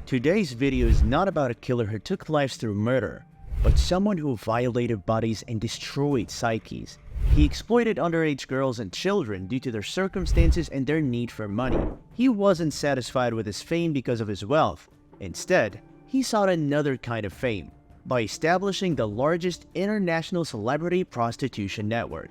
Today's video is not about a killer who took lives through murder, but someone who violated bodies and destroyed psyches. He exploited underage girls and children due to their circumstances and their need for money. He wasn't satisfied with his fame because of his wealth. Instead, he sought another kind of fame by establishing the largest international celebrity prostitution network.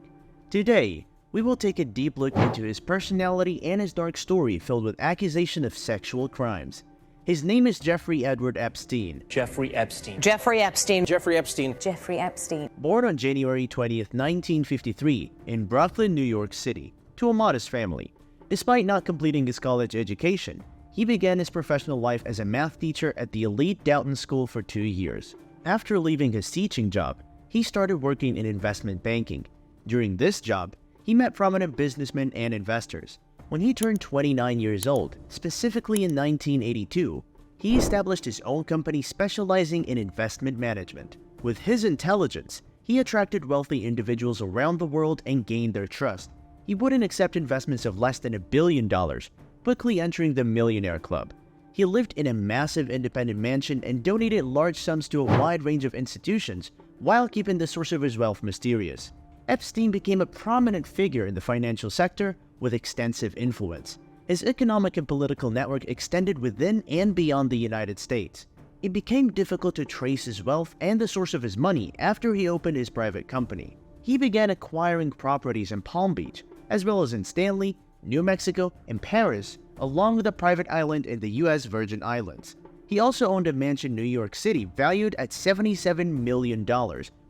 Today, we will take a deep look into his personality and his dark story filled with accusation of sexual crimes. His name is Jeffery Edward Epstein. Jeffrey Epstein. Jeffrey Epstein. Jeffrey Epstein. Jeffrey Epstein. Born on January 20th, 1953 in Brooklyn, New York City, to a modest family. Despite not completing his college education, he began his professional life as a math teacher at the elite Downton School for 2 years. After leaving his teaching job, he started working in investment banking. During this job, he met prominent businessmen and investors. When he turned 29 years old, specifically in 1982, he established his own company specializing in investment management. With his intelligence, he attracted wealthy individuals around the world and gained their trust. He wouldn't accept investments of less than $1 billion, quickly entering the millionaire club. He lived in a massive independent mansion and donated large sums to a wide range of institutions while keeping the source of his wealth mysterious. Epstein became a prominent figure in the financial sector with extensive influence. His economic and political network extended within and beyond the United States. It became difficult to trace his wealth and the source of his money after he opened his private company. He began acquiring properties in Palm Beach, as well as in Stanley, New Mexico, and Paris, along with a private island in the U.S. Virgin Islands. He also owned a mansion in New York City valued at $77 million,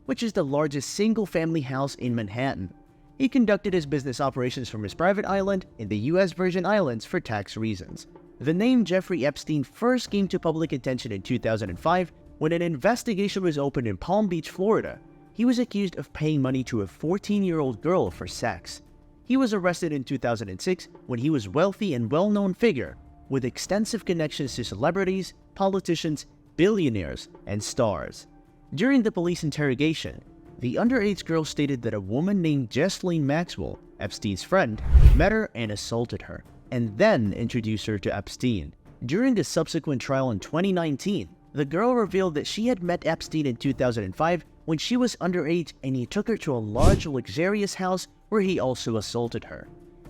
which is the largest single-family house in Manhattan. He conducted his business operations from his private island in the U.S. Virgin Islands for tax reasons. The name Jeffrey Epstein first came to public attention in 2005 when an investigation was opened in Palm Beach, Florida. He was accused of paying money to a 14-year-old girl for sex. He was arrested in 2006 when he was a wealthy and well-known figure with extensive connections to celebrities, politicians, billionaires, and stars. During the police interrogation, the underage girl stated that a woman named Ghislaine Maxwell, Epstein's friend, met her and assaulted her, and then introduced her to Epstein. During a subsequent trial in 2019, the girl revealed that she had met Epstein in 2005 when she was underage and he took her to a large, luxurious house where he also assaulted her.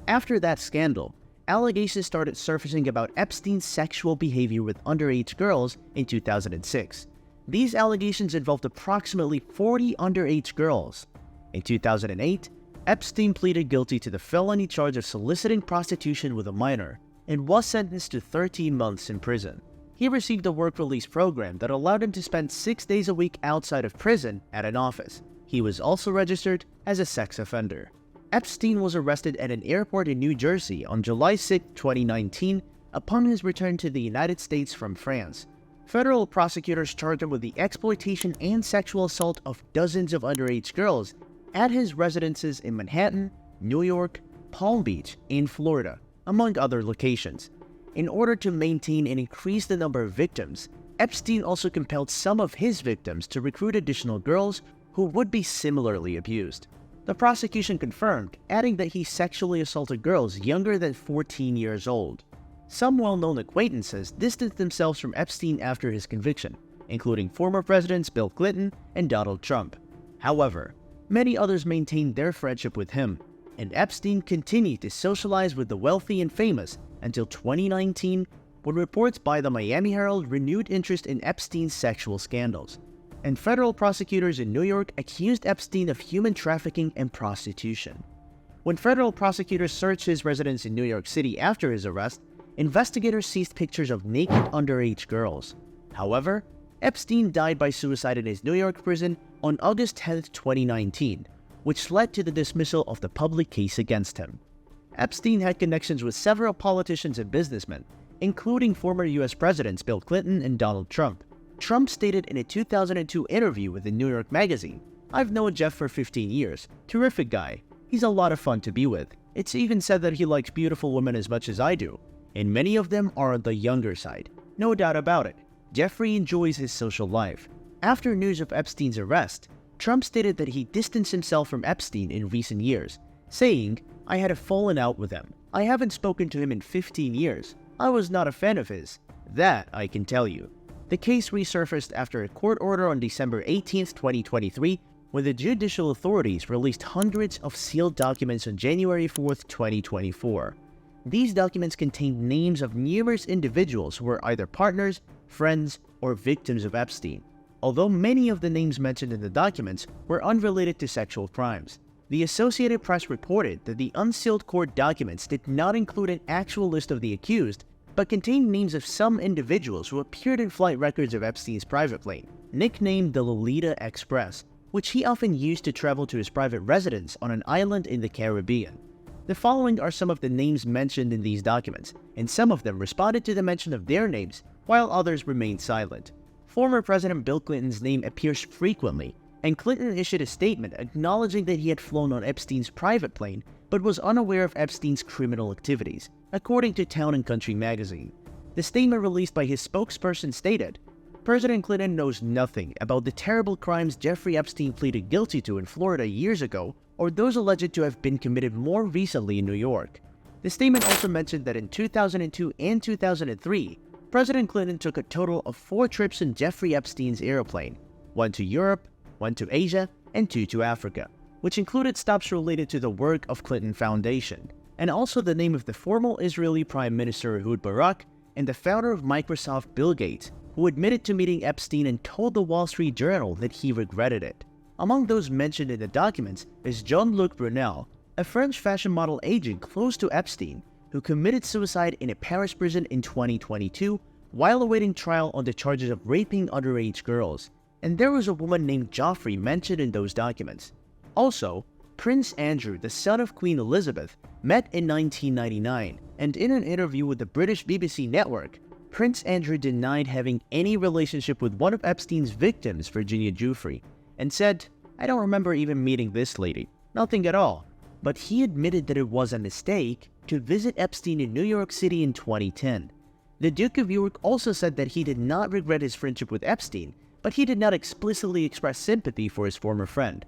After that scandal, allegations started surfacing about Epstein's sexual behavior with underage girls in 2006. These allegations involved approximately 40 underage girls. In 2008, Epstein pleaded guilty to the felony charge of soliciting prostitution with a minor and was sentenced to 13 months in prison. He received a work release program that allowed him to spend 6 days a week outside of prison at an office. He was also registered as a sex offender. Epstein was arrested at an airport in New Jersey on July 6, 2019, upon his return to the United States from France. Federal prosecutors charged him with the exploitation and sexual assault of dozens of underage girls at his residences in Manhattan, New York, Palm Beach, and Florida, among other locations. In order to maintain and increase the number of victims, Epstein also compelled some of his victims to recruit additional girls who would be similarly abused. The prosecution confirmed, adding that he sexually assaulted girls younger than 14 years old. Some well-known acquaintances distanced themselves from Epstein after his conviction, including former presidents Bill Clinton and Donald Trump. However, many others maintained their friendship with him, and Epstein continued to socialize with the wealthy and famous until 2019, when reports by the Miami Herald renewed interest in Epstein's sexual scandals. And federal prosecutors in New York accused Epstein of human trafficking and prostitution. When federal prosecutors searched his residence in New York City after his arrest, investigators seized pictures of naked underage girls. However, Epstein died by suicide in his New York prison on August 10, 2019, which led to the dismissal of the public case against him. Epstein had connections with several politicians and businessmen, including former U.S. Presidents Bill Clinton and Donald Trump. Trump stated in a 2002 interview with the New York Magazine, "I've known Jeff for 15 years. Terrific guy. He's a lot of fun to be with. It's even said that he likes beautiful women as much as I do. And many of them are on the younger side. No doubt about it. Jeffrey enjoys his social life." After news of Epstein's arrest, Trump stated that he distanced himself from Epstein in recent years, saying, "I had a falling out with him. I haven't spoken to him in 15 years. I was not a fan of his. That I can tell you. The case resurfaced after a court order on December 18, 2023, when the judicial authorities released hundreds of sealed documents on January 4, 2024. These documents contained names of numerous individuals who were either partners, friends, or victims of Epstein, although many of the names mentioned in the documents were unrelated to sexual crimes. The Associated Press reported that the unsealed court documents did not include an actual list of the accused, but contained names of some individuals who appeared in flight records of Epstein's private plane, nicknamed the Lolita Express, which he often used to travel to his private residence on an island in the Caribbean. The following are some of the names mentioned in these documents, and some of them responded to the mention of their names, while others remained silent. Former President Bill Clinton's name appears frequently, and Clinton issued a statement acknowledging that he had flown on Epstein's private plane but was unaware of Epstein's criminal activities, according to Town & Country magazine. The statement released by his spokesperson stated, "President Clinton knows nothing about the terrible crimes Jeffrey Epstein pleaded guilty to in Florida years ago, or those alleged to have been committed more recently in New York." The statement also mentioned that in 2002 and 2003, President Clinton took a total of 4 trips in Jeffrey Epstein's airplane, 1 to Europe, 1 to Asia, and 2 to Africa, which included stops related to the work of Clinton Foundation, and also the name of the former Israeli Prime Minister Ehud Barak and the founder of Microsoft Bill Gates, who admitted to meeting Epstein and told the Wall Street Journal that he regretted it. Among those mentioned in the documents is Jean-Luc Brunel, a French fashion model agent close to Epstein, who committed suicide in a Paris prison in 2022 while awaiting trial on the charges of raping underage girls. And there was a woman named Joffrey mentioned in those documents. Also, Prince Andrew, the son of Queen Elizabeth, met in 1999, and in an interview with the British BBC network, Prince Andrew denied having any relationship with one of Epstein's victims, Virginia Giuffre, and said, "I don't remember even meeting this lady, nothing at all." But he admitted that it was a mistake to visit Epstein in New York City in 2010. The Duke of York also said that he did not regret his friendship with Epstein, but he did not explicitly express sympathy for his former friend.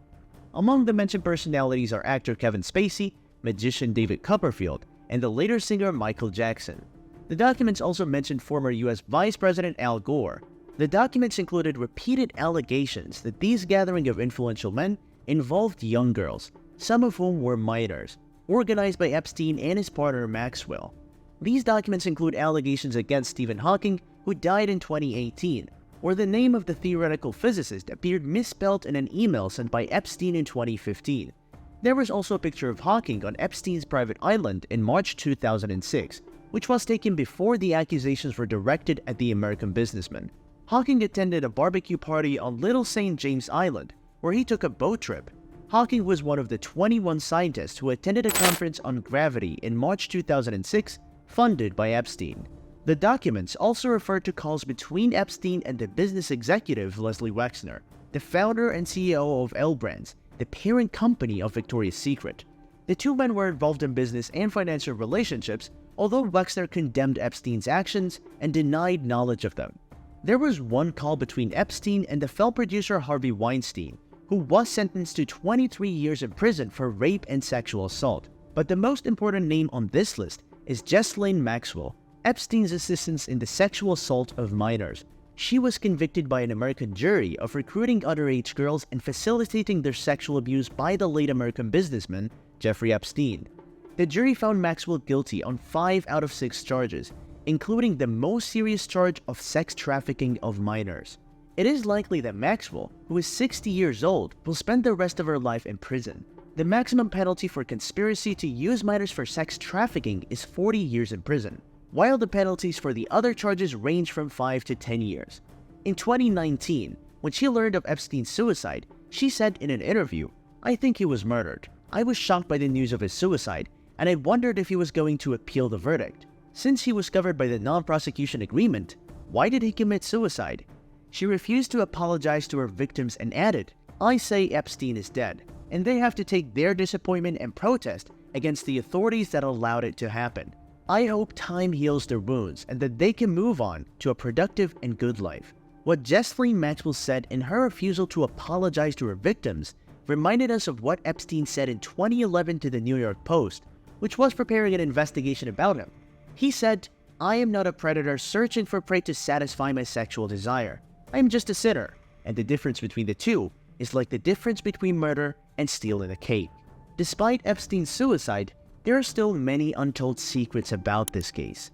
Among the mentioned personalities are actor Kevin Spacey, magician David Copperfield, and the later singer Michael Jackson. The documents also mentioned former U.S. Vice President Al Gore. The documents included repeated allegations that these gathering of influential men involved young girls, some of whom were minors, organized by Epstein and his partner Maxwell. These documents include allegations against Stephen Hawking, who died in 2018, where the name of the theoretical physicist appeared misspelled in an email sent by Epstein in 2015. There was also a picture of Hawking on Epstein's private island in March 2006, which was taken before the accusations were directed at the American businessman. Hawking attended a barbecue party on Little St. James Island, where he took a boat trip. Hawking was one of the 21 scientists who attended a conference on gravity in March 2006, funded by Epstein. The documents also referred to calls between Epstein and the business executive Leslie Wexner, the founder and CEO of L Brands, the parent company of Victoria's Secret. The two men were involved in business and financial relationships, although Wexner condemned Epstein's actions and denied knowledge of them. There was one call between Epstein and the film producer Harvey Weinstein, who was sentenced to 23 years in prison for rape and sexual assault. But the most important name on this list is Ghislaine Maxwell, Epstein's assistant in the sexual assault of minors. She was convicted by an American jury of recruiting underage girls and facilitating their sexual abuse by the late American businessman, Jeffrey Epstein. The jury found Maxwell guilty on 5 out of 6 charges, including the most serious charge of sex trafficking of minors. It is likely that Maxwell, who is 60 years old, will spend the rest of her life in prison. The maximum penalty for conspiracy to use minors for sex trafficking is 40 years in prison, while the penalties for the other charges range from 5 to 10 years. In 2019, when she learned of Epstein's suicide, she said in an interview, "I think he was murdered. I was shocked by the news of his suicide, and I wondered if he was going to appeal the verdict. Since he was covered by the non-prosecution agreement, why did he commit suicide?" She refused to apologize to her victims and added, "I say Epstein is dead, and they have to take their disappointment and protest against the authorities that allowed it to happen. I hope time heals their wounds and that they can move on to a productive and good life." What Ghislaine Maxwell said in her refusal to apologize to her victims reminded us of what Epstein said in 2011 to the New York Post, which was preparing an investigation about him. He said, I am not a predator searching for prey to satisfy my sexual desire. I am just a sinner, and the difference between the two is like the difference between murder and stealing a cake. Despite Epstein's suicide, there are still many untold secrets about this case.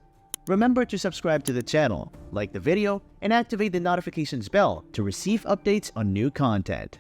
Remember to subscribe to the channel, like the video, and activate the notifications bell to receive updates on new content.